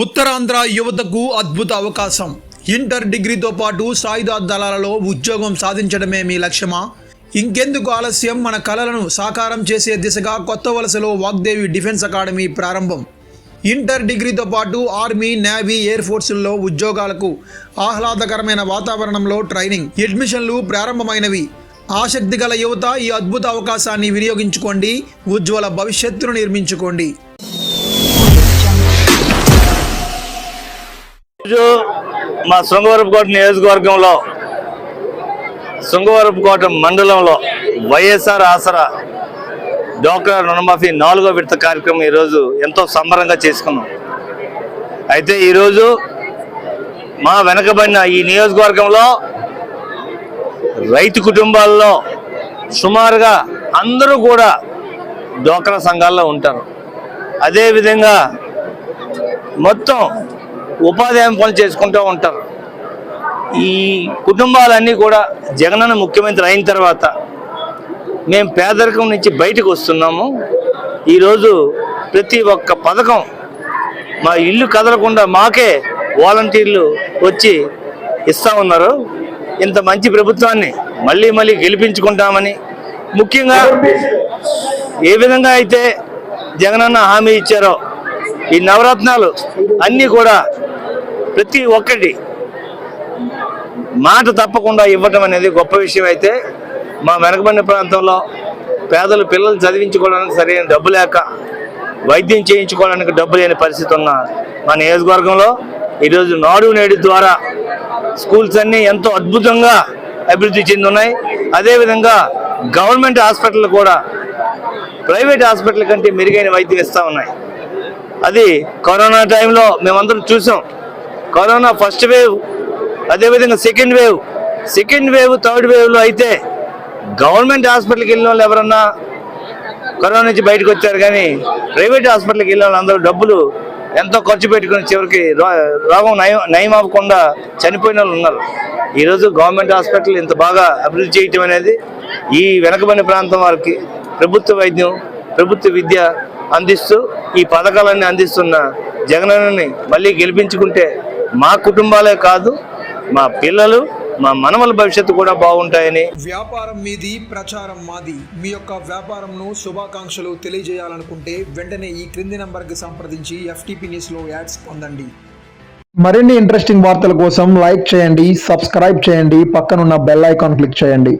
ఉత్తరాంధ్ర యువతకు అద్భుత అవకాశం. ఇంటర్ డిగ్రీతో పాటు సాయుధ దళాలలో ఉద్యోగం సాధించడమే మీ లక్ష్యమా? ఇంకెందుకు ఆలస్యం? మన కలలను సాకారం చేసే దిశగా కొత్త వలసలో వాగ్దేవి డిఫెన్స్ అకాడమీ ప్రారంభం. ఇంటర్ డిగ్రీతో పాటు ఆర్మీ, నేవీ, ఎయిర్ ఫోర్సుల్లో ఉద్యోగాలకు ఆహ్లాదకరమైన వాతావరణంలో ట్రైనింగ్, అడ్మిషన్లు ప్రారంభమైనవి. ఆసక్తి గల యువత ఈ అద్భుత అవకాశాన్ని వినియోగించుకోండి. ఉజ్వల భవిష్యత్తును నిర్మించుకోండి. మా శృంగవరపుకోట నియోజకవర్గంలో శృంగవరపుకోట మండలంలో వైఎస్ఆర్ ఆసరా డ్వాక్రా రుణమాఫీ 4వ విడత కార్యక్రమం ఈరోజు ఎంతో సంబరంగా చేసుకున్నాం. అయితే ఈరోజు మా వెనకబడిన ఈ నియోజకవర్గంలో రైతు కుటుంబాల్లో సుమారుగా అందరూ కూడా డ్వాక్రా సంఘాల్లో ఉంటారు. అదేవిధంగా మొత్తం ఉపాధి హామీ పనులు చేసుకుంటూ ఉంటారు. ఈ కుటుంబాలన్నీ కూడా జగనన్న ముఖ్యమంత్రి అయిన తర్వాత మేము పేదరికం నుంచి బయటకు వస్తున్నాము. ఈరోజు ప్రతి ఒక్క పథకం మా ఇల్లు కదలకుండా మాకే వాలంటీర్లు వచ్చి ఇస్తూ ఉన్నారు. ఇంత మంచి ప్రభుత్వాన్ని మళ్ళీ మళ్ళీ గెలిపించుకుంటామని, ముఖ్యంగా ఏ విధంగా అయితే జగనన్న హామీ ఇచ్చారో ఈ నవరత్నాలు అన్నీ కూడా ప్రతి ఒక్కటి మాట తప్పకుండా ఇవ్వటం అనేది గొప్ప విషయం. అయితే మా వెనకబడిన ప్రాంతంలో పేదలు పిల్లలు చదివించుకోవడానికి సరైన డబ్బు లేక, వైద్యం చేయించుకోవడానికి డబ్బు లేని పరిస్థితి ఉన్న మా నియోజకవర్గంలో ఈరోజు నాడు నేడు ద్వారా స్కూల్స్ అన్నీ ఎంతో అద్భుతంగా అభివృద్ధి చెంది ఉన్నాయి. అదేవిధంగా గవర్నమెంట్ హాస్పిటల్ కూడా ప్రైవేట్ హాస్పిటల్ కంటే మెరుగైన వైద్యం ఇస్తూ ఉన్నాయి. అది కరోనా టైంలో మేమందరం చూసాం. కరోనా ఫస్ట్ వేవ్, అదేవిధంగా సెకండ్ వేవ్, థర్డ్ వేవ్లో అయితే గవర్నమెంట్ హాస్పిటల్కి వెళ్ళిన వాళ్ళు ఎవరన్నా కరోనా నుంచి బయటకు వచ్చారు, కానీ ప్రైవేట్ హాస్పిటల్కి వెళ్ళిన వాళ్ళు అందరూ డబ్బులు ఎంతో ఖర్చు పెట్టుకుని చివరికి రోగం నయం అవ్వకుండా చనిపోయిన వాళ్ళు ఉన్నారు. ఈరోజు గవర్నమెంట్ హాస్పిటల్ ఇంత బాగా అభివృద్ధి చేయటం అనేది ఈ వెనకబడిన ప్రాంతం వారికి ప్రభుత్వ వైద్యం, ప్రభుత్వ విద్య అందిస్తూ ఈ పథకాలన్నీ అందిస్తున్న జగనన్నని మళ్ళీ గెలిపించుకుంటే మా కుటుంబాలే కాదు, మా పిల్లలు, మా మనవల భవిష్యత్తు కూడా బాగుంటాయని. వ్యాపారం మీది, ప్రచారం మాది. మీ యొక్క వ్యాపారంను శుభాకాంక్షలు తెలియజేయాలనుకుంటే వెంటనే ఈ క్రింది నంబర్కి సంప్రదించి FTP న్యూస్లో యాడ్స్ పొందండి. మరిన్ని ఇంట్రెస్టింగ్ వార్తల కోసం లైక్ చేయండి, సబ్స్క్రైబ్ చేయండి, పక్కనున్న బెల్ ఐకాన్ క్లిక్ చేయండి.